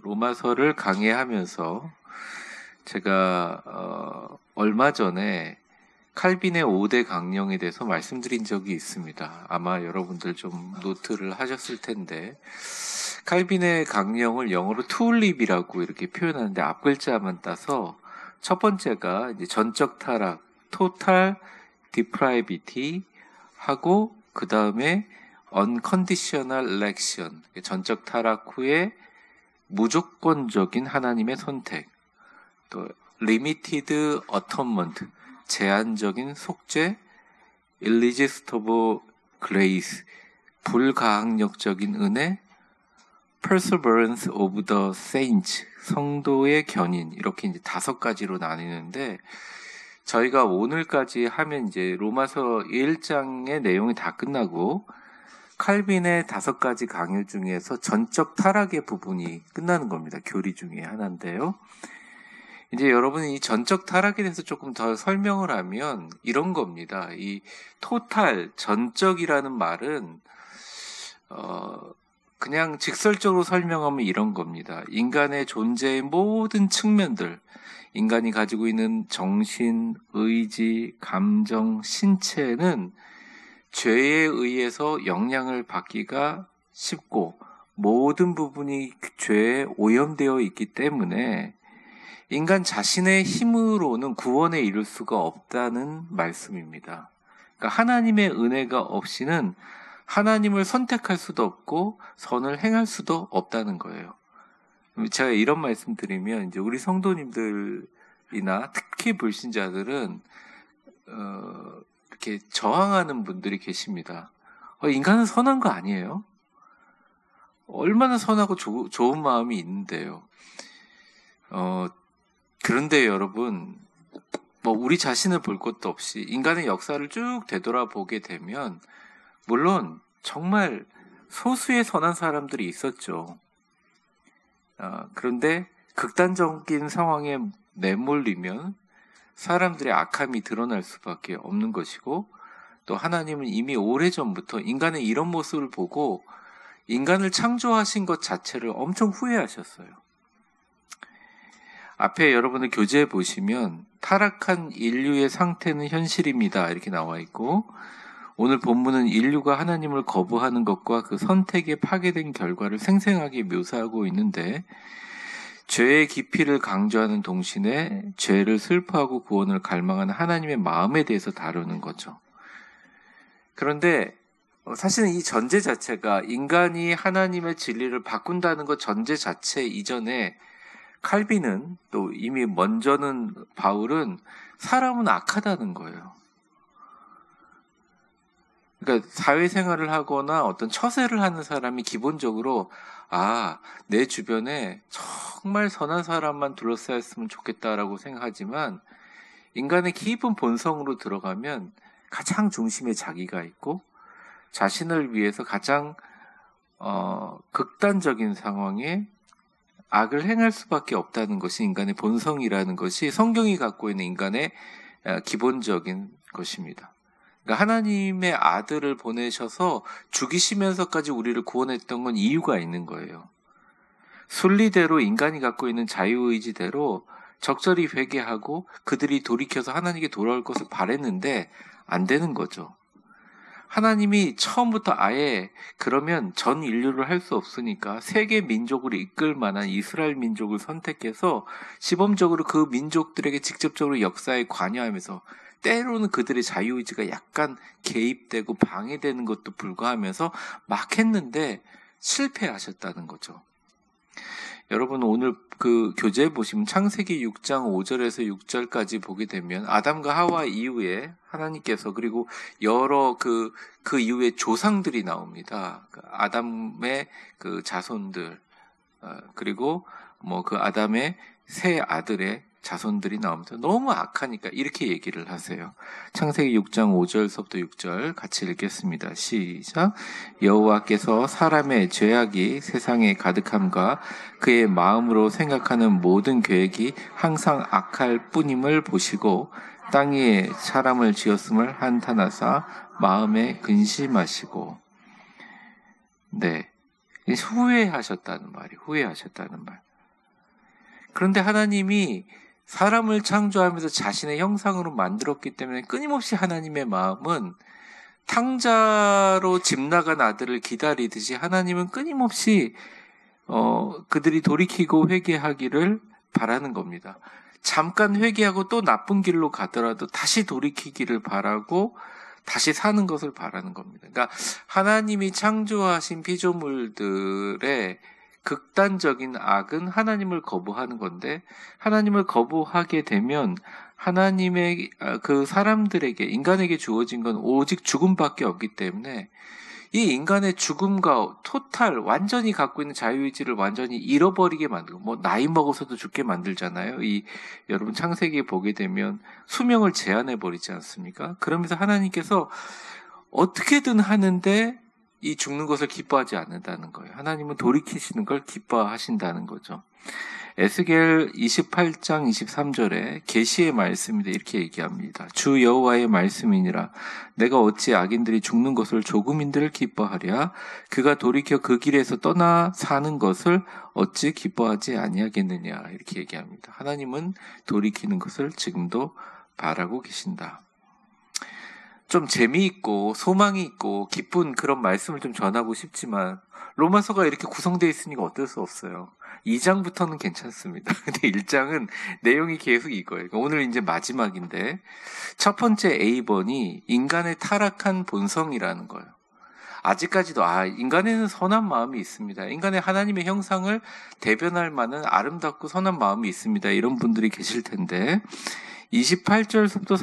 로마서를 강의하면서 제가 얼마 전에 칼빈의 5대 강령에 대해서 말씀드린 적이 있습니다. 아마 여러분들 좀 노트를 하셨을 텐데, 칼빈의 강령을 영어로 튤립이라고 이렇게 표현하는데 앞 글자만 따서 첫 번째가 이제 전적 타락, total depravity 하고 그 다음에 unconditional election, 전적 타락 후에 무조건적인 하나님의 선택, 또 limited atonement, 제한적인 속죄, irresistible grace, 불가항력적인 은혜, perseverance of the saints, 성도의 견인, 이렇게 이제 5가지로 나뉘는데, 저희가 오늘까지 하면 이제 로마서 1장의 내용이 다 끝나고 칼빈의 5가지 강요 중에서 전적 타락의 부분이 끝나는 겁니다. 교리 중에 하나인데요. 이제 여러분이 이 전적 타락에 대해서 조금 더 설명을 하면 이런 겁니다. 이 토탈, 전적이라는 말은 그냥 직설적으로 설명하면 이런 겁니다. 인간의 존재의 모든 측면들, 인간이 가지고 있는 정신, 의지, 감정, 신체는 죄에 의해서 영향을 받기가 쉽고 모든 부분이 죄에 오염되어 있기 때문에 인간 자신의 힘으로는 구원에 이를 수가 없다는 말씀입니다. 그러니까 하나님의 은혜가 없이는 하나님을 선택할 수도 없고 선을 행할 수도 없다는 거예요. 제가 이런 말씀 드리면 이제 우리 성도님들이나 특히 불신자들은 이렇게 저항하는 분들이 계십니다. 인간은 선한 거 아니에요? 얼마나 선하고 좋은 마음이 있는데요. 그런데 여러분, 우리 자신을 볼 것도 없이 인간의 역사를 쭉 되돌아보게 되면 물론 정말 소수의 선한 사람들이 있었죠. 그런데 극단적인 상황에 내몰리면 사람들의 악함이 드러날 수밖에 없는 것이고, 또 하나님은 이미 오래전부터 인간의 이런 모습을 보고 인간을 창조하신 것 자체를 엄청 후회하셨어요. 앞에 여러분들 교재에 보시면 타락한 인류의 상태는 현실입니다, 이렇게 나와 있고, 오늘 본문은 인류가 하나님을 거부하는 것과 그 선택에 파괴된 결과를 생생하게 묘사하고 있는데, 죄의 깊이를 강조하는 동시에 죄를 슬퍼하고 구원을 갈망하는 하나님의 마음에 대해서 다루는 거죠. 그런데 사실은 이 전제 자체가 인간이 하나님의 진리를 바꾼다는 것 전제 자체 이전에 칼빈은, 또 이미 먼저는 바울은 사람은 악하다는 거예요. 그러니까 사회생활을 하거나 어떤 처세를 하는 사람이 기본적으로 내 주변에 정말 선한 사람만 둘러싸였으면 좋겠다라고 생각하지만, 인간의 깊은 본성으로 들어가면 가장 중심에 자기가 있고 자신을 위해서 가장 극단적인 상황에 악을 행할 수밖에 없다는 것이 인간의 본성이라는 것이 성경이 갖고 있는 인간의 기본적인 것입니다. 그러니까 하나님의 아들을 보내셔서 죽이시면서까지 우리를 구원했던 건 이유가 있는 거예요. 순리대로 인간이 갖고 있는 자유의지대로 적절히 회개하고 그들이 돌이켜서 하나님께 돌아올 것을 바랬는데 안 되는 거죠. 하나님이 처음부터 아예 그러면 전 인류를 할 수 없으니까 세계 민족으로 이끌 만한 이스라엘 민족을 선택해서 시범적으로 그 민족들에게 직접적으로 역사에 관여하면서, 때로는 그들의 자유의지가 약간 개입되고 방해되는 것도 불가하면서 막 했는데 실패하셨다는 거죠. 여러분, 오늘 그 교재에 보시면 창세기 6장 5절에서 6절까지 보게 되면 아담과 하와 이후에 하나님께서, 그리고 여러 그 이후에 조상들이 나옵니다. 아담의 그 자손들, 그리고 그 아담의 세 아들의 자손들이 나오면서 너무 악하니까 이렇게 얘기를 하세요. 창세기 6장 5절서부터 6절 같이 읽겠습니다. 시작. 여호와께서 사람의 죄악이 세상에 가득함과 그의 마음으로 생각하는 모든 계획이 항상 악할 뿐임을 보시고 땅 위에 사람을 지었음을 한탄하사 마음에 근심하시고. 네, 후회하셨다는 말이, 후회하셨다는 말. 그런데 하나님이 사람을 창조하면서 자신의 형상으로 만들었기 때문에 끊임없이 하나님의 마음은 탕자로 집 나간 아들을 기다리듯이 하나님은 끊임없이 그들이 돌이키고 회개하기를 바라는 겁니다. 잠깐 회개하고 또 나쁜 길로 가더라도 다시 돌이키기를 바라고 다시 사는 것을 바라는 겁니다. 그러니까 하나님이 창조하신 피조물들의 극단적인 악은 하나님을 거부하는 건데, 하나님을 거부하게 되면 하나님의 그 사람들에게, 인간에게 주어진 건 오직 죽음밖에 없기 때문에 이 인간의 죽음과 완전히 갖고 있는 자유의지를 완전히 잃어버리게 만들고, 뭐 나이 먹어서도 죽게 만들잖아요. 여러분 창세기에 보게 되면 수명을 제한해 버리지 않습니까? 그러면서 하나님께서 어떻게든 하는데 이 죽는 것을 기뻐하지 않는다는 거예요. 하나님은 돌이키시는 걸 기뻐하신다는 거죠. 에스겔 28장 23절에 계시의 말씀인데 이렇게 얘기합니다. 주 여호와의 말씀이니라. 내가 어찌 악인들이 죽는 것을 조금인들 기뻐하랴. 그가 돌이켜 그 길에서 떠나 사는 것을 어찌 기뻐하지 아니하겠느냐. 이렇게 얘기합니다. 하나님은 돌이키는 것을 지금도 바라고 계신다. 좀 재미있고 소망이 있고 기쁜 그런 말씀을 좀 전하고 싶지만 로마서가 이렇게 구성되어 있으니까 어쩔 수 없어요. 2장부터는 괜찮습니다. 근데 1장은 내용이 계속 이거예요. 오늘 이제 마지막인데 첫 번째 A번이 인간의 타락한 본성이라는 거예요. 아직까지도 인간에는 선한 마음이 있습니다. 인간의 하나님의 형상을 대변할 만한 아름답고 선한 마음이 있습니다. 이런 분들이 계실 텐데 28절부터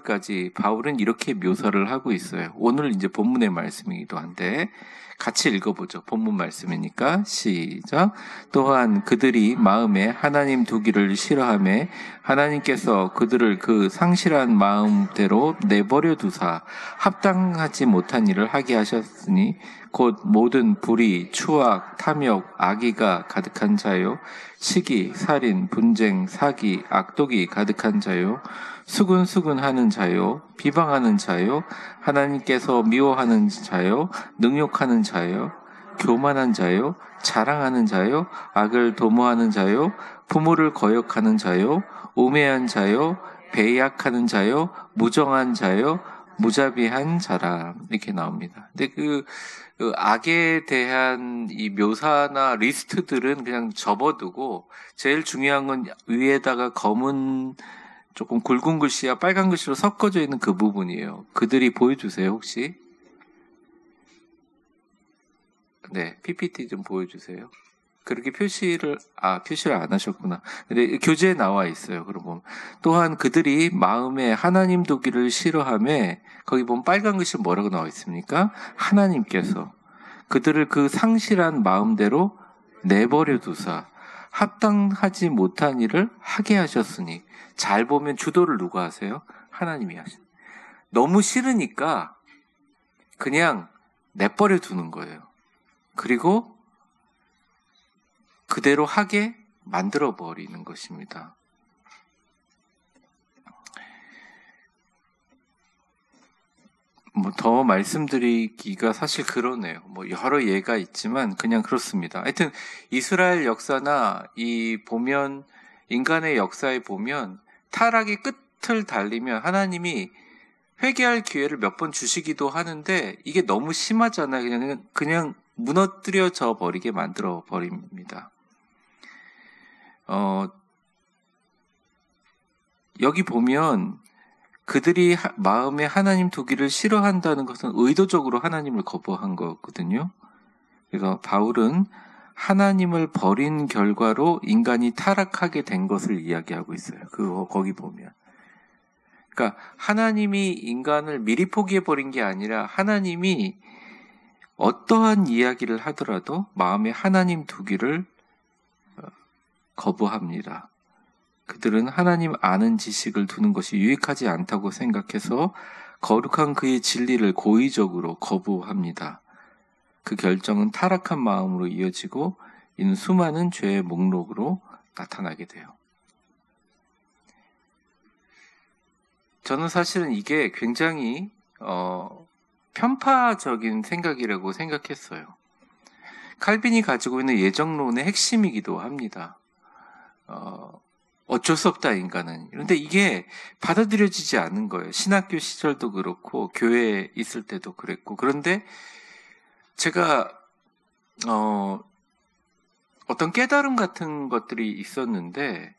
31절까지 바울은 이렇게 묘사를 하고 있어요. 오늘 이제 본문의 말씀이기도 한데 같이 읽어보죠. 본문 말씀이니까 시작. 또한 그들이 마음에 하나님 두기를 싫어하며 하나님께서 그들을 그 상실한 마음대로 내버려 두사 합당하지 못한 일을 하게 하셨으니 곧 모든 불의, 추악, 탐욕, 악의가 가득한 자요, 시기, 살인, 분쟁, 사기, 악독이 가득한 자요, 수근수근하는 자요, 비방하는 자요, 하나님께서 미워하는 자요, 능욕하는 자요, 교만한 자요, 자랑하는 자요, 악을 도모하는 자요, 부모를 거역하는 자요, 우매한 자요, 배약하는 자요, 무정한 자요, 무자비한 자라. 이렇게 나옵니다. 근데 그 악에 대한 이 묘사나 리스트들은 그냥 접어두고 제일 중요한 건 위에다가 검은 조금 굵은 글씨와 빨간 글씨로 섞어져 있는 그 부분이에요. 그들이 보여주세요, 혹시? 네, PPT 좀 보여주세요. 그렇게 표시를 안 하셨구나. 근데 교재에 나와 있어요. 그러면 또한 그들이 마음에 하나님 두기를 싫어하며 거기 보면 빨간 글씨 뭐라고 나와 있습니까? 하나님께서 그들을 그 상실한 마음대로 내버려 두사 합당하지 못한 일을 하게 하셨으니. 잘 보면 주도를 누가 하세요? 하나님이 하세요. 너무 싫으니까 그냥 내버려 두는 거예요. 그리고 그대로 하게 만들어 버리는 것입니다. 더 말씀드리기가 사실 그러네요. 여러 예가 있지만 그냥 그렇습니다. 하여튼 이스라엘 역사나 보면 인간의 역사에 보면 타락의 끝을 달리면 하나님이 회개할 기회를 몇 번 주시기도 하는데 이게 너무 심하잖아요. 그냥 무너뜨려져 버리게 만들어 버립니다. 여기 보면 그들이 마음에 하나님 두기를 싫어한다는 것은 의도적으로 하나님을 거부한 거거든요. 그래서 바울은 하나님을 버린 결과로 인간이 타락하게 된 것을 이야기하고 있어요. 거기 보면. 그러니까 하나님이 인간을 미리 포기해버린 게 아니라 하나님이 어떠한 이야기를 하더라도 마음에 하나님 두기를 거부합니다. 그들은 하나님 아는 지식을 두는 것이 유익하지 않다고 생각해서 거룩한 그의 진리를 고의적으로 거부합니다. 그 결정은 타락한 마음으로 이어지고 이는 수많은 죄의 목록으로 나타나게 돼요. 저는 사실은 이게 굉장히 편파적인 생각이라고 생각했어요. 칼빈이 가지고 있는 예정론의 핵심이기도 합니다. 어쩔 수 없다 인간은. 그런데 이게 받아들여지지 않은 거예요. 신학교 시절도 그렇고 교회에 있을 때도 그랬고. 그런데 제가 어떤 깨달음 같은 것들이 있었는데,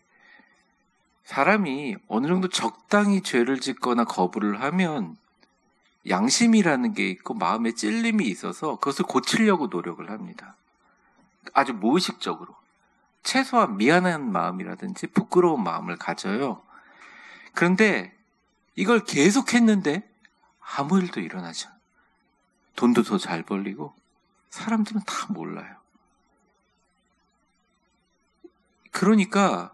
사람이 어느 정도 적당히 죄를 짓거나 거부를 하면 양심이라는 게 있고 마음에 찔림이 있어서 그것을 고치려고 노력을 합니다. 아주 무의식적으로. 최소한 미안한 마음이라든지 부끄러운 마음을 가져요. 그런데 이걸 계속 했는데 아무 일도 일어나지 않아요. 돈도 더 잘 벌리고 사람들은 다 몰라요. 그러니까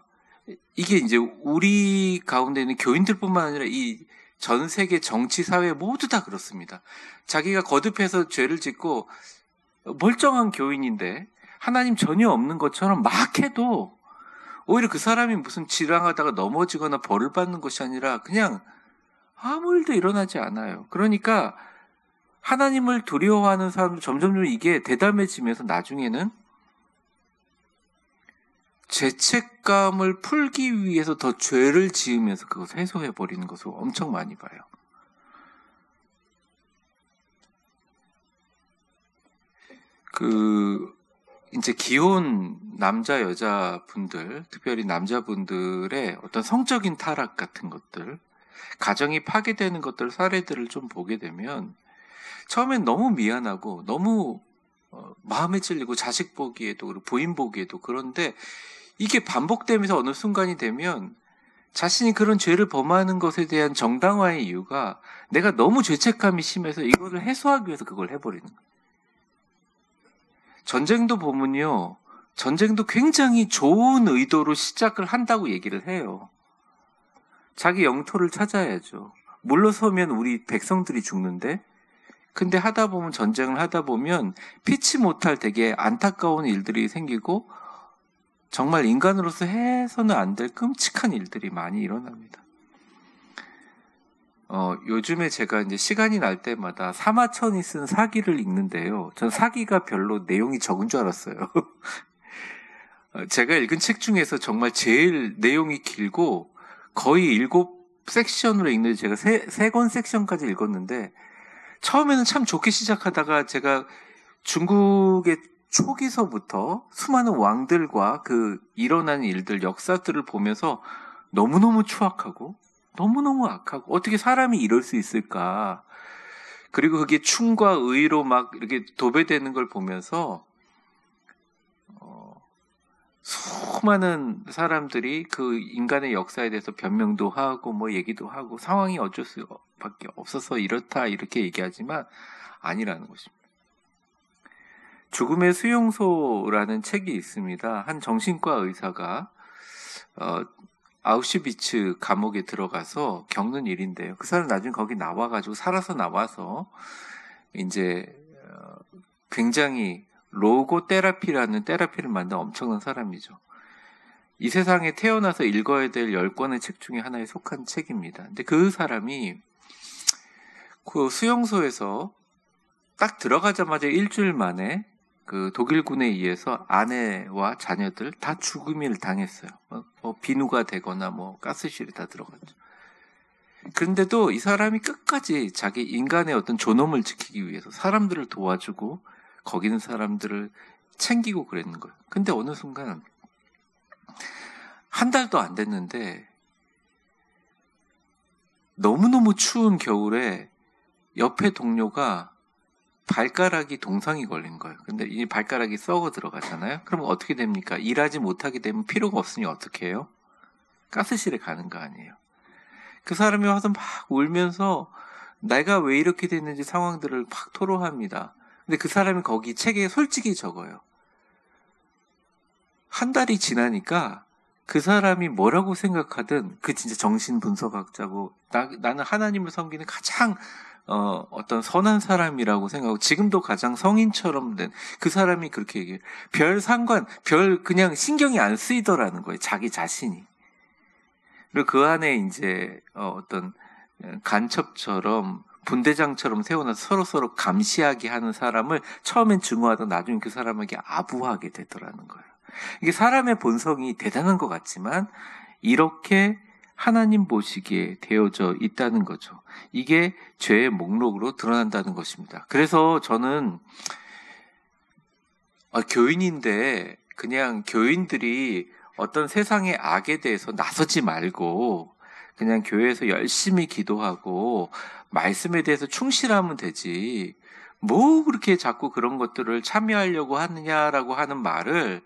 이게 이제 우리 가운데 있는 교인들뿐만 아니라 이 전 세계 정치, 사회 모두 다 그렇습니다. 자기가 거듭해서 죄를 짓고 멀쩡한 교인인데 하나님 전혀 없는 것처럼 막 해도 오히려 그 사람이 무슨 지랑하다가 넘어지거나 벌을 받는 것이 아니라 그냥 아무 일도 일어나지 않아요. 그러니까 하나님을 두려워하는 사람도 점점 이게 대담해지면서 나중에는 죄책감을 풀기 위해서 더 죄를 지으면서 그것을 해소해버리는 것을 엄청 많이 봐요. 이제 기혼 남자, 여자분들, 특별히 남자분들의 어떤 성적인 타락 같은 것들, 가정이 파괴되는 것들, 사례들을 좀 보게 되면 처음엔 너무 미안하고 너무 마음에 찔리고 자식 보기에도 그리고 부인 보기에도 그런데 이게 반복되면서 어느 순간이 되면 자신이 그런 죄를 범하는 것에 대한 정당화의 이유가 내가 너무 죄책감이 심해서 이거를 해소하기 위해서 그걸 해버리는 거예요. 전쟁도 보면요. 전쟁도 굉장히 좋은 의도로 시작을 한다고 얘기를 해요. 자기 영토를 찾아야죠. 물러서면 우리 백성들이 죽는데 근데 하다 보면 전쟁을 하다 보면 피치 못할 되게 안타까운 일들이 생기고 정말 인간으로서 해서는 안 될 끔찍한 일들이 많이 일어납니다. 요즘에 제가 이제 시간이 날 때마다 사마천이 쓴 사기를 읽는데요. 전 사기가 별로 내용이 적은 줄 알았어요. 제가 읽은 책 중에서 정말 제일 내용이 길고 거의 7섹션으로 읽는데 제가 3권 섹션까지 읽었는데 처음에는 참 좋게 시작하다가 제가 중국의 초기서부터 수많은 왕들과 그 일어난 일들, 역사들을 보면서 너무너무 추악하고 너무너무 악하고 어떻게 사람이 이럴 수 있을까. 그리고 그게 충과 의로 막 이렇게 도배되는 걸 보면서 수많은 사람들이 그 인간의 역사에 대해서 변명도 하고 뭐 얘기도 하고 상황이 어쩔 수밖에 없어서 이렇다 이렇게 얘기하지만 아니라는 것입니다. 죽음의 수용소라는 책이 있습니다. 한 정신과 의사가 아우슈비츠 감옥에 들어가서 겪는 일인데요. 그 사람 나중에 거기 나와가지고 살아서 나와서 이제 굉장히 로고 테라피라는 테라피를 만든 엄청난 사람이죠. 이 세상에 태어나서 읽어야 될 10권의 책 중에 하나에 속한 책입니다. 근데 그 사람이 그 수용소에서 딱 들어가자마자 일주일 만에 그 독일군에 의해서 아내와 자녀들 다 죽음을 당했어요. 비누가 되거나 뭐 가스실에 다 들어갔죠. 그런데도 이 사람이 끝까지 자기 인간의 어떤 존엄을 지키기 위해서 사람들을 도와주고 거기 있는 사람들을 챙기고 그랬는 거예요. 근데 어느 순간 한 달도 안 됐는데 너무너무 추운 겨울에 옆에 동료가 발가락이 동상이 걸린 거예요. 근데 이 발가락이 썩어 들어가잖아요. 그럼 어떻게 됩니까? 일하지 못하게 되면 필요가 없으니 어떻게 해요? 가스실에 가는 거 아니에요. 그 사람이 와서 막 울면서 내가 왜 이렇게 됐는지 상황들을 막 토로합니다. 근데 그 사람이 거기 책에 솔직히 적어요. 한 달이 지나니까 그 사람이 뭐라고 생각하든 그 진짜 정신분석학자고 나는 하나님을 섬기는 가장 어떤 선한 사람이라고 생각하고 지금도 가장 성인처럼 된 그 사람이 그렇게 얘기해요. 별 그냥 신경이 안 쓰이더라는 거예요. 자기 자신이. 그리고 그 안에 이제 어떤 간첩처럼 분대장처럼 세워놔서 서로 감시하게 하는 사람을 처음엔 증오하다 나중에 그 사람에게 아부하게 되더라는 거예요. 이게 사람의 본성이 대단한 것 같지만 이렇게 하나님 보시기에 되어져 있다는 거죠. 이게 죄의 목록으로 드러난다는 것입니다. 그래서 저는 교인인데 그냥 교인들이 어떤 세상의 악에 대해서 나서지 말고 그냥 교회에서 열심히 기도하고 말씀에 대해서 충실하면 되지 뭐 그렇게 자꾸 그런 것들을 참여하려고 하느냐라고 하는 말을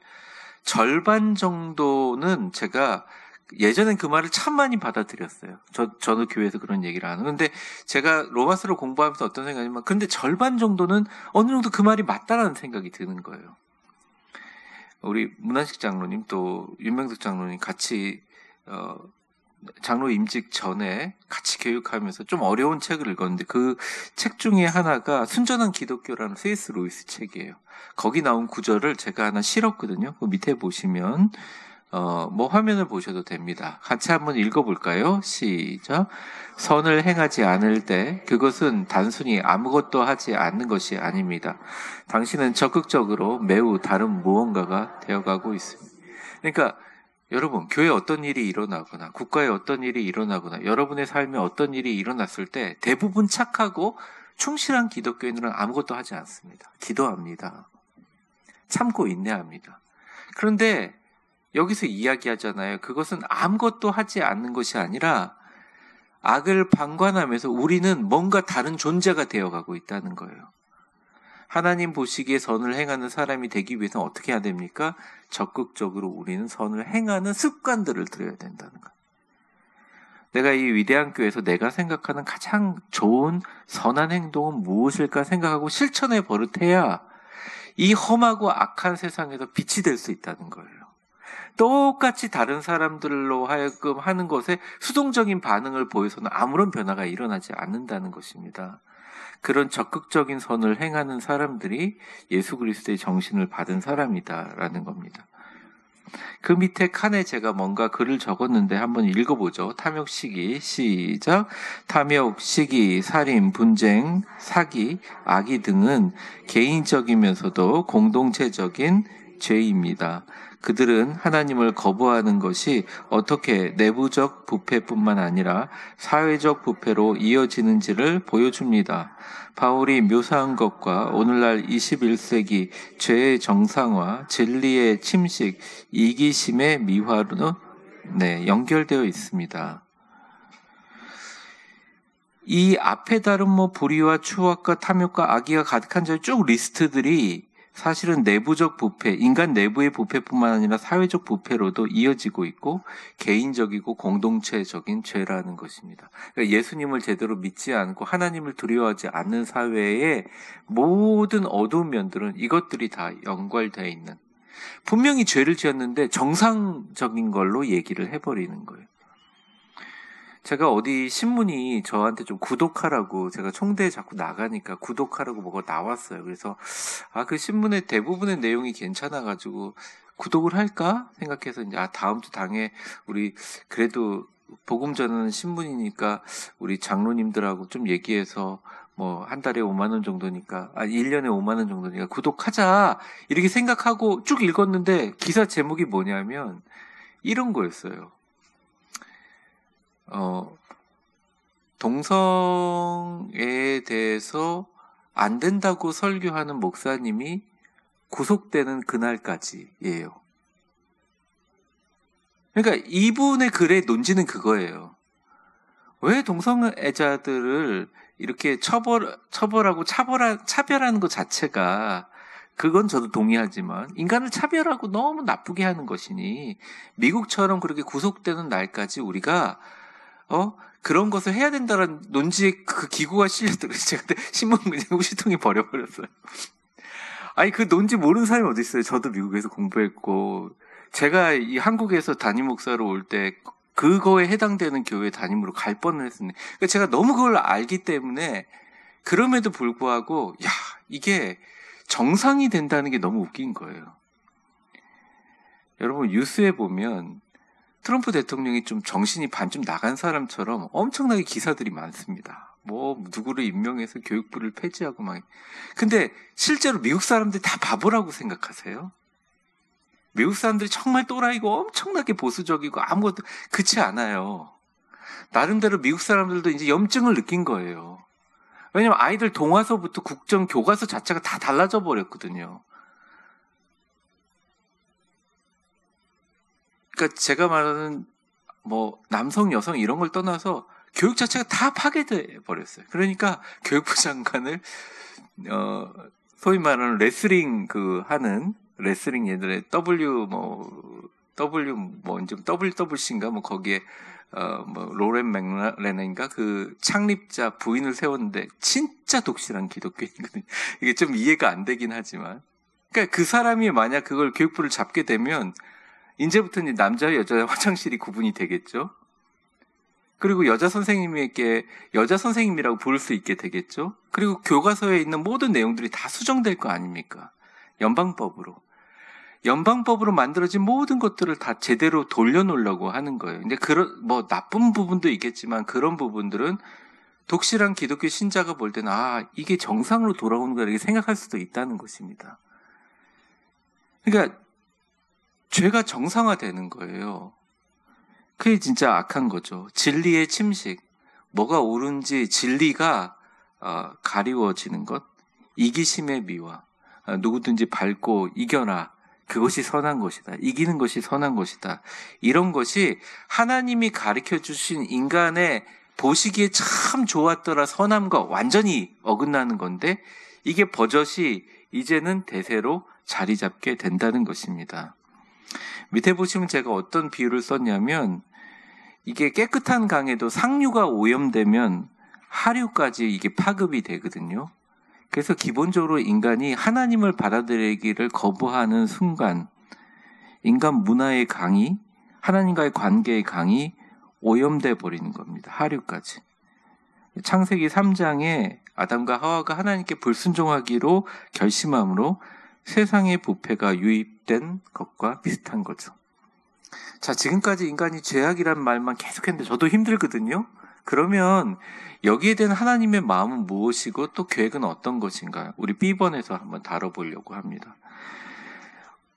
절반 정도는 제가 예전엔 그 말을 참 많이 받아들였어요. 저는 교회에서 그런 얘기를 하는. 근데 제가 로마서를 공부하면서 어떤 생각이냐면, 근데 절반 정도는 어느 정도 그 말이 맞다라는 생각이 드는 거예요. 우리 문한식 장로님 또 윤명득 장로님 같이 장로 임직 전에 같이 교육하면서 좀 어려운 책을 읽었는데 그 책 중에 하나가 순전한 기독교라는 C.S. 루이스 책이에요. 거기 나온 구절을 제가 하나 실었거든요. 그 밑에 보시면 뭐 화면을 보셔도 됩니다. 같이 한번 읽어볼까요? 시작. 선을 행하지 않을 때 그것은 단순히 아무것도 하지 않는 것이 아닙니다. 당신은 적극적으로 매우 다른 무언가가 되어가고 있습니다. 그러니까 여러분, 교회에 어떤 일이 일어나거나 국가에 어떤 일이 일어나거나 여러분의 삶에 어떤 일이 일어났을 때 대부분 착하고 충실한 기독교인들은 아무것도 하지 않습니다. 기도합니다. 참고 인내합니다. 그런데 여기서 이야기하잖아요. 그것은 아무것도 하지 않는 것이 아니라 악을 방관하면서 우리는 뭔가 다른 존재가 되어가고 있다는 거예요. 하나님 보시기에 선을 행하는 사람이 되기 위해서는 어떻게 해야 됩니까? 적극적으로 우리는 선을 행하는 습관들을 들여야 된다는 거예요. 내가 이 위대한 교회에서 내가 생각하는 가장 좋은 선한 행동은 무엇일까 생각하고 실천에 버릇해야 이 험하고 악한 세상에서 빛이 될 수 있다는 거예요. 똑같이 다른 사람들로 하여금 하는 것에 수동적인 반응을 보여서는 아무런 변화가 일어나지 않는다는 것입니다. 그런 적극적인 선을 행하는 사람들이 예수 그리스도의 정신을 받은 사람이다라는 겁니다. 그 밑에 칸에 제가 뭔가 글을 적었는데 한번 읽어보죠. 탐욕, 시기, 시작. 탐욕, 시기, 살인, 분쟁, 사기, 악의 등은 개인적이면서도 공동체적인 죄입니다. 그들은 하나님을 거부하는 것이 어떻게 내부적 부패뿐만 아니라 사회적 부패로 이어지는지를 보여줍니다. 바울이 묘사한 것과 오늘날 21세기 죄의 정상화, 진리의 침식, 이기심의 미화로 연결되어 있습니다. 이 앞에 다른 불의와 추악과 탐욕과 악의가 가득한 저 쭉 리스트들이 사실은 내부적 부패, 인간 내부의 부패뿐만 아니라 사회적 부패로도 이어지고 있고 개인적이고 공동체적인 죄라는 것입니다. 그러니까 예수님을 제대로 믿지 않고 하나님을 두려워하지 않는 사회의 모든 어두운 면들은 이것들이 다 연관되어 있는, 분명히 죄를 지었는데 정상적인 걸로 얘기를 해버리는 거예요. 제가 어디 신문이 저한테 좀 구독하라고, 제가 총대에 자꾸 나가니까 구독하라고 뭐가 나왔어요. 그래서 그 신문의 대부분의 내용이 괜찮아가지고 구독을 할까 생각해서 이제 다음 주 당에 우리 그래도 복음 전하는 신문이니까 우리 장로님들하고 좀 얘기해서 뭐 한 달에 5만 원 정도니까 1년에 5만 원 정도니까 구독하자 이렇게 생각하고 쭉 읽었는데 기사 제목이 뭐냐면 이런 거였어요. 동성애에 대해서 안 된다고 설교하는 목사님이 구속되는 그날까지예요. 그러니까 이분의 글의 논지는 그거예요. 왜 동성애자들을 이렇게 처벌하고 차별하는 것 자체가, 그건 저도 동의하지만 인간을 차별하고 너무 나쁘게 하는 것이니 미국처럼 그렇게 구속되는 날까지 우리가 그런 것을 해야 된다는 논지에 그 기구가 실렸더라고요. 제가 그때 신문 그냥 우시통에 버려버렸어요. 아니 그 논지 모르는 사람이 어디 있어요. 저도 미국에서 공부했고 제가 이 한국에서 담임 목사로 올 때 그거에 해당되는 교회 담임으로 갈 뻔을 했었네. 그러니까 제가 너무 그걸 알기 때문에, 그럼에도 불구하고 이게 정상이 된다는 게 너무 웃긴 거예요. 여러분 뉴스에 보면 트럼프 대통령이 좀 정신이 반쯤 나간 사람처럼 엄청나게 기사들이 많습니다. 뭐 누구를 임명해서 교육부를 폐지하고 막. 근데 실제로 미국 사람들이 다 바보라고 생각하세요? 미국 사람들이 정말 또라이고 엄청나게 보수적이고 아무것도 그렇지 않아요. 나름대로 미국 사람들도 이제 염증을 느낀 거예요. 왜냐면 아이들 동화서부터 국정 교과서 자체가 다 달라져 버렸거든요. 그러니까 제가 말하는 뭐 남성, 여성 이런 걸 떠나서 교육 자체가 다 파괴돼 버렸어요. 그러니까 교육부 장관을 소위 말하는 레슬링 하는 레슬링 예전에 WWC인가 뭐 거기에 뭐 로렌 맥레너인가 그 창립자 부인을 세웠는데 진짜 독실한 기독교인이거든요. 이게 좀 이해가 안 되긴 하지만, 그러니까 그 사람이 만약 그걸 교육부를 잡게 되면 이제부터는 남자 여자 화장실이 구분이 되겠죠. 그리고 여자 선생님에게 여자 선생님이라고 부를 수 있게 되겠죠. 그리고 교과서에 있는 모든 내용들이 다 수정될 거 아닙니까? 연방법으로 만들어진 모든 것들을 다 제대로 돌려놓으려고 하는 거예요. 근데 뭐 나쁜 부분도 있겠지만 그런 부분들은 독실한 기독교 신자가 볼 때는 이게 정상으로 돌아오는 거야 이렇게 생각할 수도 있다는 것입니다. 그러니까 죄가 정상화되는 거예요. 그게 진짜 악한 거죠. 진리의 침식, 뭐가 옳은지 진리가 가리워지는 것, 이기심의 미화, 누구든지 밟고 이겨라. 그것이 선한 것이다. 이기는 것이 선한 것이다. 이런 것이 하나님이 가르쳐 주신 인간의 보시기에 참 좋았더라 선함과 완전히 어긋나는 건데, 이게 버젓이 이제는 대세로 자리 잡게 된다는 것입니다. 밑에 보시면 제가 어떤 비유를 썼냐면, 이게 깨끗한 강에도 상류가 오염되면 하류까지 이게 파급이 되거든요. 그래서 기본적으로 인간이 하나님을 받아들이기를 거부하는 순간 인간 문화의 강이, 하나님과의 관계의 강이 오염돼 버리는 겁니다. 하류까지. 창세기 3장에 아담과 하와가 하나님께 불순종하기로 결심함으로 세상의 부패가 유입된 것과 비슷한 거죠. 자, 지금까지 인간이 죄악이란 말만 계속했는데 저도 힘들거든요. 그러면 여기에 대한 하나님의 마음은 무엇이고 또 계획은 어떤 것인가? 우리 B번에서 한번 다뤄보려고 합니다.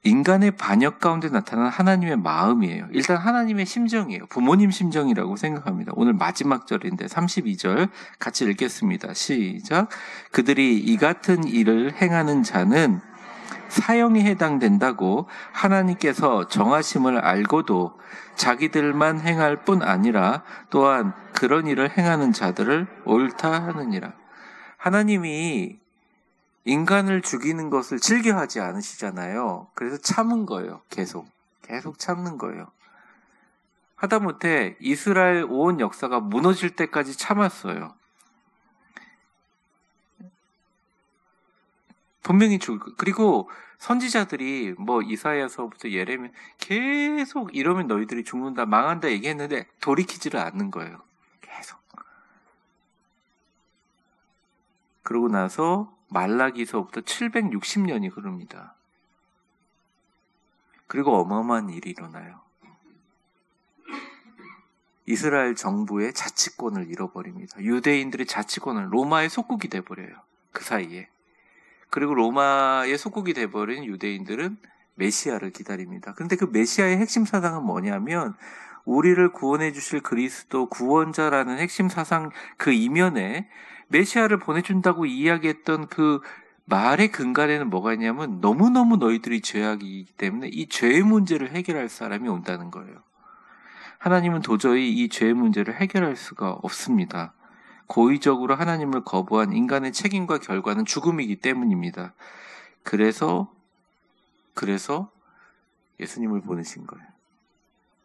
인간의 반역 가운데 나타난 하나님의 마음이에요. 일단 하나님의 심정이에요. 부모님 심정이라고 생각합니다. 오늘 마지막 절인데 32절 같이 읽겠습니다. 시작. 그들이 이 같은 일을 행하는 자는 사형에 해당된다고 하나님께서 정하심을 알고도 자기들만 행할 뿐 아니라 또한 그런 일을 행하는 자들을 옳다 하느니라. 하나님이 인간을 죽이는 것을 즐겨하지 않으시잖아요. 그래서 참은 거예요. 계속 참는 거예요. 하다못해 이스라엘 온 역사가 무너질 때까지 참았어요. 분명히 그리고 선지자들이 뭐 이사야서부터 예레미야 계속 이러면 너희들이 죽는다, 망한다 얘기했는데 돌이키지를 않는 거예요. 계속. 그러고 나서 말라기서부터 760년이 흐릅니다. 그리고 어마어마한 일이 일어나요. 이스라엘 정부의 자치권을 잃어버립니다. 유대인들의 자치권을 로마의 속국이 돼버려요. 그 사이에. 그리고 로마의 속국이 돼버린 유대인들은 메시아를 기다립니다. 그런데 그 메시아의 핵심 사상은 뭐냐면 우리를 구원해 주실 그리스도 구원자라는 핵심 사상 그 이면에 메시아를 보내준다고 이야기했던 그 말의 근간에는 뭐가 있냐면 너무너무 너희들이 죄악이기 때문에 이 죄의 문제를 해결할 사람이 온다는 거예요. 하나님은 도저히 이 죄의 문제를 해결할 수가 없습니다. 고의적으로 하나님을 거부한 인간의 책임과 결과는 죽음이기 때문입니다. 그래서 예수님을 보내신 거예요.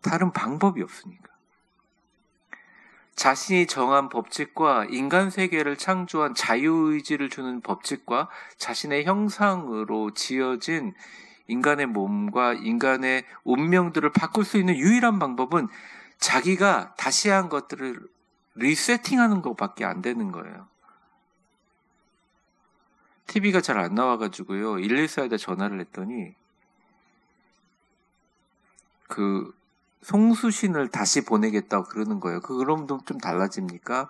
다른 방법이 없으니까. 자신이 정한 법칙과 인간 세계를 창조한 자유의지를 주는 법칙과 자신의 형상으로 지어진 인간의 몸과 인간의 운명들을 바꿀 수 있는 유일한 방법은 자기가 다시 한 것들을 리세팅하는 것밖에 안 되는 거예요. TV가 잘 안 나와가지고요. 114에다 전화를 했더니 그 송수신을 다시 보내겠다고 그러는 거예요. 그럼 좀 달라집니까?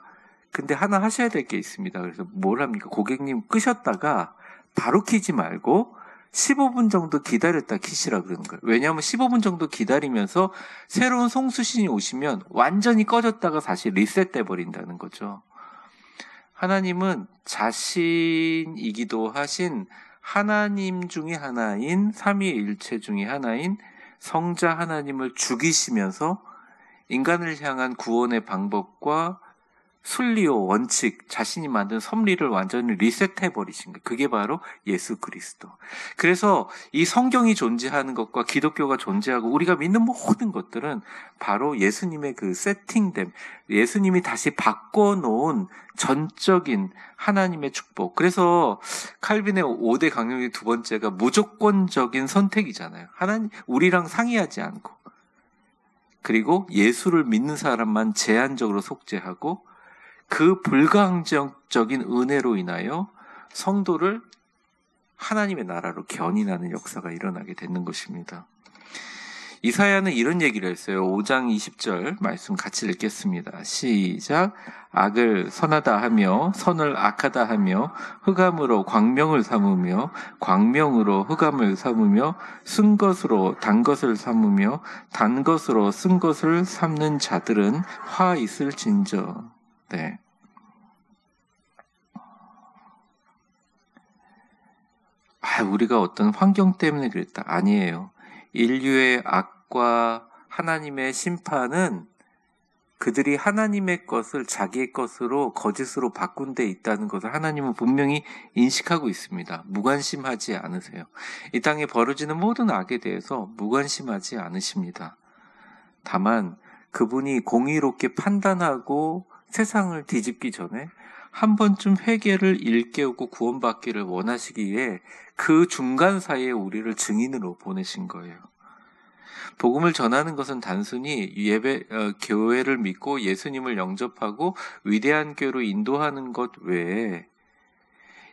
근데 하나 하셔야 될 게 있습니다. 그래서 뭘 합니까? 고객님 끄셨다가 바로 키지 말고 15분 정도 기다렸다 키시라 그러는 거예요. 왜냐하면 15분 정도 기다리면서 새로운 송수신이 오시면 완전히 꺼졌다가 다시 리셋돼 버린다는 거죠. 하나님은 자신이기도 하신 하나님 중에 하나인 삼위일체 중에 하나인 성자 하나님을 죽이시면서 인간을 향한 구원의 방법과 순리요 원칙, 자신이 만든 섭리를 완전히 리셋해버리신 거예요. 그게 바로 예수 그리스도. 그래서 이 성경이 존재하는 것과 기독교가 존재하고 우리가 믿는 모든 것들은 바로 예수님의 그 세팅됨, 예수님이 다시 바꿔놓은 전적인 하나님의 축복. 그래서 칼빈의 5대 강령의 두 번째가 무조건적인 선택이잖아요. 하나님, 우리랑 상의하지 않고. 그리고 예수를 믿는 사람만 제한적으로 속죄하고 그 불가항적인 은혜로 인하여 성도를 하나님의 나라로 견인하는 역사가 일어나게 되는 것입니다. 이사야는 이런 얘기를 했어요. 5장 20절 말씀 같이 읽겠습니다. 시작. 악을 선하다 하며 선을 악하다 하며 흑암으로 광명을 삼으며 광명으로 흑암을 삼으며 쓴 것으로 단 것을 삼으며 단 것으로 쓴 것을 삼는 자들은 화 있을진저. 네. 우리가 어떤 환경 때문에 그랬다. 아니에요. 인류의 악과 하나님의 심판은 그들이 하나님의 것을 자기의 것으로 거짓으로 바꾼 데 있다는 것을 하나님은 분명히 인식하고 있습니다. 무관심하지 않으세요. 이 땅에 벌어지는 모든 악에 대해서 무관심하지 않으십니다. 다만 그분이 공의롭게 판단하고 세상을 뒤집기 전에 한 번쯤 회개를 일깨우고 구원받기를 원하시기에 그 중간 사이에 우리를 증인으로 보내신 거예요. 복음을 전하는 것은 단순히 교회를 믿고 예수님을 영접하고 위대한 교회로 인도하는 것 외에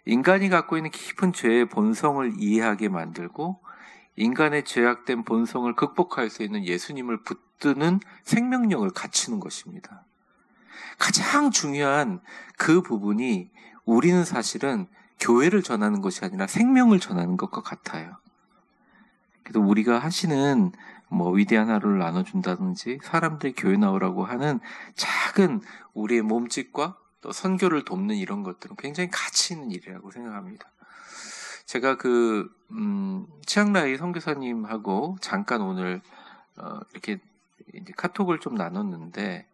인간이 갖고 있는 깊은 죄의 본성을 이해하게 만들고 인간의 죄악된 본성을 극복할 수 있는 예수님을 붙드는 생명력을 갖추는 것입니다. 가장 중요한 그 부분이 우리는 사실은 교회를 전하는 것이 아니라 생명을 전하는 것과 같아요. 그래서 우리가 하시는 위대한 하루를 나눠준다든지 사람들이 교회 나오라고 하는 작은 우리의 몸짓과 또 선교를 돕는 이런 것들은 굉장히 가치 있는 일이라고 생각합니다. 제가 치앙라이 선교사님하고 잠깐 오늘 이렇게 이제 카톡을 좀 나눴는데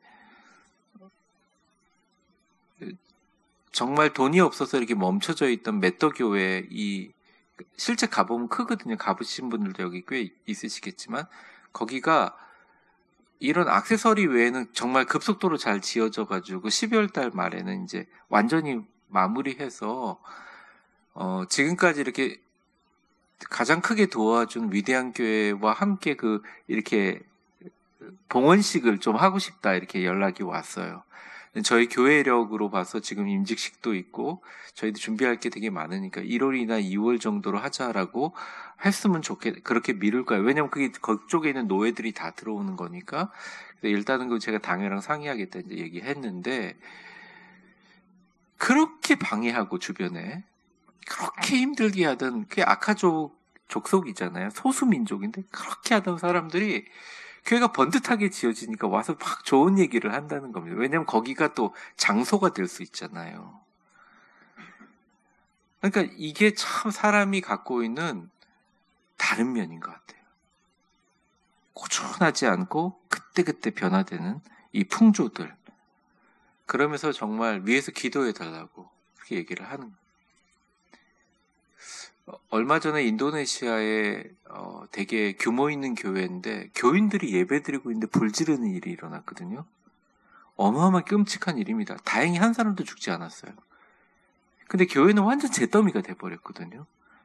정말 돈이 없어서 이렇게 멈춰져 있던 맷더 교회 실제 가보면 크거든요. 가보신 분들도 여기 꽤 있으시겠지만 거기가 이런 액세서리 외에는 정말 급속도로 잘 지어져가지고 12월 달 말에는 이제 완전히 마무리해서 지금까지 이렇게 가장 크게 도와준 위대한 교회와 함께 이렇게 봉헌식을 좀 하고 싶다 이렇게 연락이 왔어요. 저희 교회력으로 봐서 지금 임직식도 있고 저희도 준비할 게 되게 많으니까 1월이나 2월 정도로 하자라고 했으면 그렇게 미룰 거예요. 왜냐면 그게 그쪽에 있는 노예들이 다 들어오는 거니까. 일단은 제가 당회랑 상의하겠다 이제 얘기했는데 그렇게 방해하고 주변에 그렇게 힘들게 하던 그게 아카족 족속이잖아요. 소수민족인데 그렇게 하던 사람들이 교회가 번듯하게 지어지니까 와서 막 좋은 얘기를 한다는 겁니다. 왜냐하면 거기가 또 장소가 될 수 있잖아요. 그러니까 이게 참 사람이 갖고 있는 다른 면인 것 같아요. 꾸준하지 않고 그때그때 변화되는 이 풍조들. 그러면서 정말 위에서 기도해 달라고 그렇게 얘기를 하는 거예요. 얼마 전에 인도네시아에 되게 규모 있는 교회인데 교인들이 예배드리고 있는데 불 지르는 일이 일어났거든요. 어마어마하게 끔찍한 일입니다. 다행히 한 사람도 죽지 않았어요. 근데 교회는 완전 잿더미가 돼버렸거든요.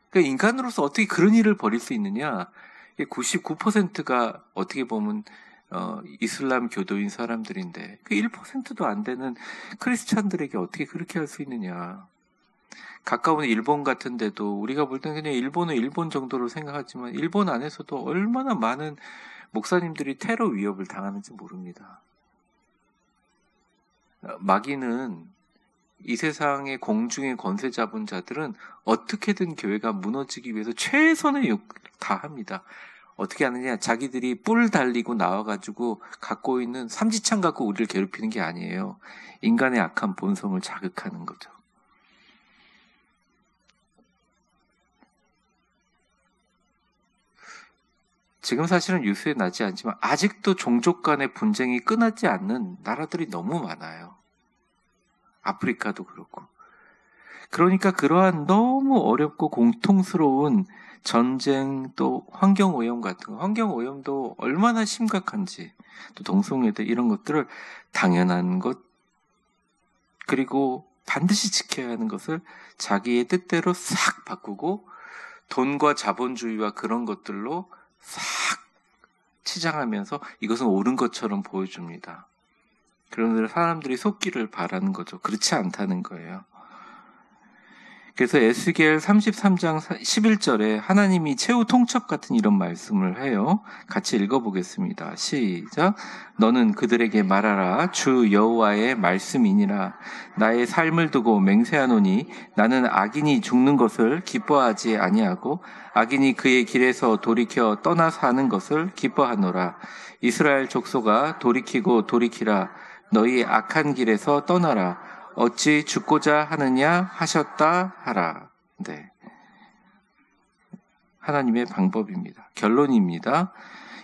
그러니까 인간으로서 어떻게 그런 일을 벌일 수 있느냐. 99%가 어떻게 보면 이슬람 교도인 사람들인데 그 1%도 안 되는 크리스찬들에게 어떻게 그렇게 할 수 있느냐. 가까운 일본 같은 데도 우리가 볼 때는 그냥 일본은 일본 정도로 생각하지만 일본 안에서도 얼마나 많은 목사님들이 테러 위협을 당하는지 모릅니다. 마귀는 이 세상의 공중의 권세 잡은 자들은 어떻게든 교회가 무너지기 위해서 최선의 욕을 다 합니다. 어떻게 하느냐? 자기들이 뿔 달리고 나와가지고 갖고 있는 삼지창 갖고 우리를 괴롭히는 게 아니에요. 인간의 악한 본성을 자극하는 거죠. 지금 사실은 뉴스에 나지 않지만 아직도 종족 간의 분쟁이 끊어지지 않는 나라들이 너무 많아요. 아프리카도 그렇고. 그러니까 그러한 너무 어렵고 공통스러운 전쟁 또 환경오염 같은 거, 환경오염도 얼마나 심각한지, 또 동성애들 이런 것들을 당연한 것, 그리고 반드시 지켜야 하는 것을 자기의 뜻대로 싹 바꾸고 돈과 자본주의와 그런 것들로 싹 치장하면서 이것은 옳은 것처럼 보여줍니다. 그런 사람들이 속기를 바라는 거죠. 그렇지 않다는 거예요. 그래서 에스겔 33장 11절에 하나님이 최후 통첩 같은 이런 말씀을 해요. 같이 읽어보겠습니다. 시작. 너는 그들에게 말하라. 주 여호와의 말씀이니라. 나의 삶을 두고 맹세하노니 나는 악인이 죽는 것을 기뻐하지 아니하고 악인이 그의 길에서 돌이켜 떠나 사는 것을 기뻐하노라. 이스라엘 족속아 돌이키고 돌이키라. 너희 악한 길에서 떠나라. 어찌 죽고자 하느냐 하셨다 하라. 네. 하나님의 방법입니다. 결론입니다.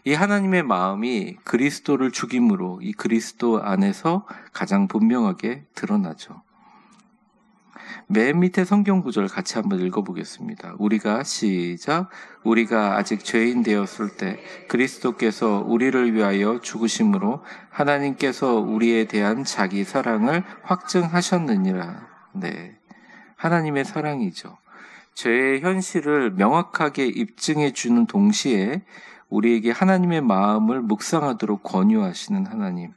이 하나님의 마음이 그리스도를 죽임으로 이 그리스도 안에서 가장 분명하게 드러나죠. 맨 밑에 성경 구절 같이 한번 읽어보겠습니다. 우리가 시작. 우리가 아직 죄인 되었을 때 그리스도께서 우리를 위하여 죽으심으로 하나님께서 우리에 대한 자기 사랑을 확증하셨느니라. 네, 하나님의 사랑이죠. 죄의 현실을 명확하게 입증해 주는 동시에 우리에게 하나님의 마음을 묵상하도록 권유하시는 하나님.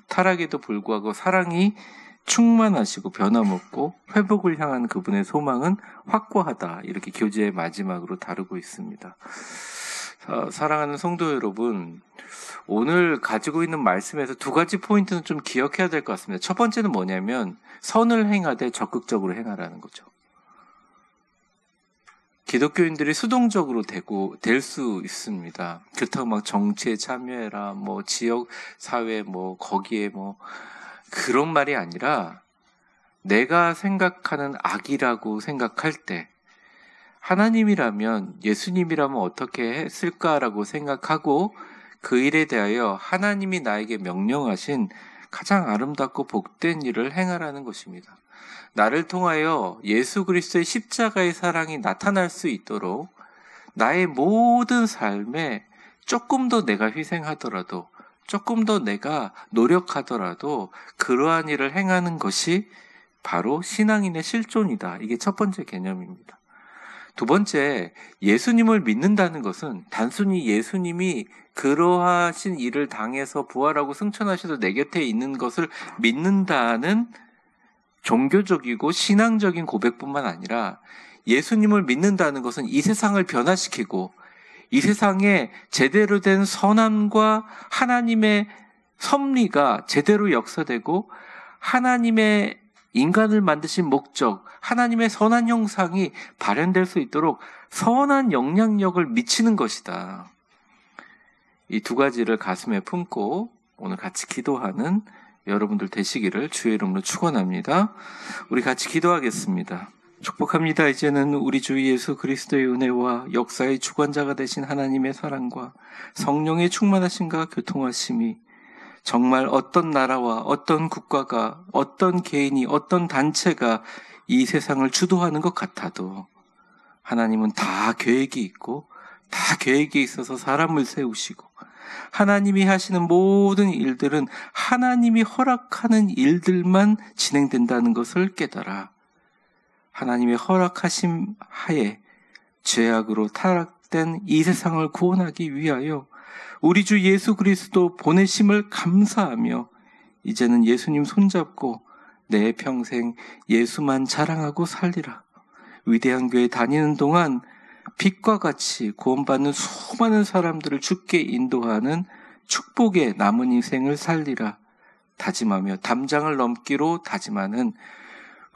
타락에도 불구하고 사랑이 충만하시고 변함없고 회복을 향한 그분의 소망은 확고하다. 이렇게 교재의 마지막으로 다루고 있습니다. 사랑하는 성도 여러분, 오늘 가지고 있는 말씀에서 두 가지 포인트는 좀 기억해야 될 것 같습니다. 첫 번째는 뭐냐면 선을 행하되 적극적으로 행하라는 거죠. 기독교인들이 수동적으로 될 수 있습니다. 그렇다고 막 정치에 참여해라, 뭐 지역 사회 뭐 거기에 뭐 그런 말이 아니라 내가 생각하는 악이라고 생각할 때 하나님이라면 예수님이라면 어떻게 했을까라고 생각하고 그 일에 대하여 하나님이 나에게 명령하신 가장 아름답고 복된 일을 행하라는 것입니다. 나를 통하여 예수 그리스도의 십자가의 사랑이 나타날 수 있도록 나의 모든 삶에 조금 더 내가 희생하더라도 조금 더 내가 노력하더라도 그러한 일을 행하는 것이 바로 신앙인의 실존이다. 이게 첫 번째 개념입니다. 두 번째, 예수님을 믿는다는 것은 단순히 예수님이 그러하신 일을 당해서 부활하고 승천하셔서 내 곁에 있는 것을 믿는다는 종교적이고 신앙적인 고백뿐만 아니라 예수님을 믿는다는 것은 이 세상을 변화시키고 이 세상에 제대로 된 선함과 하나님의 섭리가 제대로 역사되고 하나님의 인간을 만드신 목적, 하나님의 선한 형상이 발현될 수 있도록 선한 영향력을 미치는 것이다. 이 두 가지를 가슴에 품고 오늘 같이 기도하는 여러분들 되시기를 주의 이름으로 축원합니다. 우리 같이 기도하겠습니다. 축복합니다. 이제는 우리 주 예수 그리스도의 은혜와 역사의 주관자가 되신 하나님의 사랑과 성령의 충만하심과 교통하심이 정말 어떤 나라와 어떤 국가가 어떤 개인이 어떤 단체가 이 세상을 주도하는 것 같아도 하나님은 다 계획이 있고 다 계획에 있어서 사람을 세우시고 하나님이 하시는 모든 일들은 하나님이 허락하는 일들만 진행된다는 것을 깨달아 하나님의 허락하심 하에 죄악으로 타락된 이 세상을 구원하기 위하여 우리 주 예수 그리스도 보내심을 감사하며 이제는 예수님 손잡고 내 평생 예수만 자랑하고 살리라. 위대한 교회 다니는 동안 빛과 같이 구원받는 수많은 사람들을 주께 인도하는 축복의 남은 인생을 살리라. 다짐하며 담장을 넘기로 다짐하는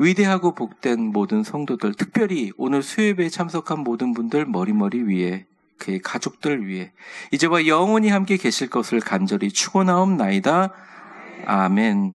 위대하고 복된 모든 성도들, 특별히 오늘 수요예배에 참석한 모든 분들 머리머리 위에 그의 가족들 위해 이제와 영원히 함께 계실 것을 간절히 축원하옵나이다. 아멘.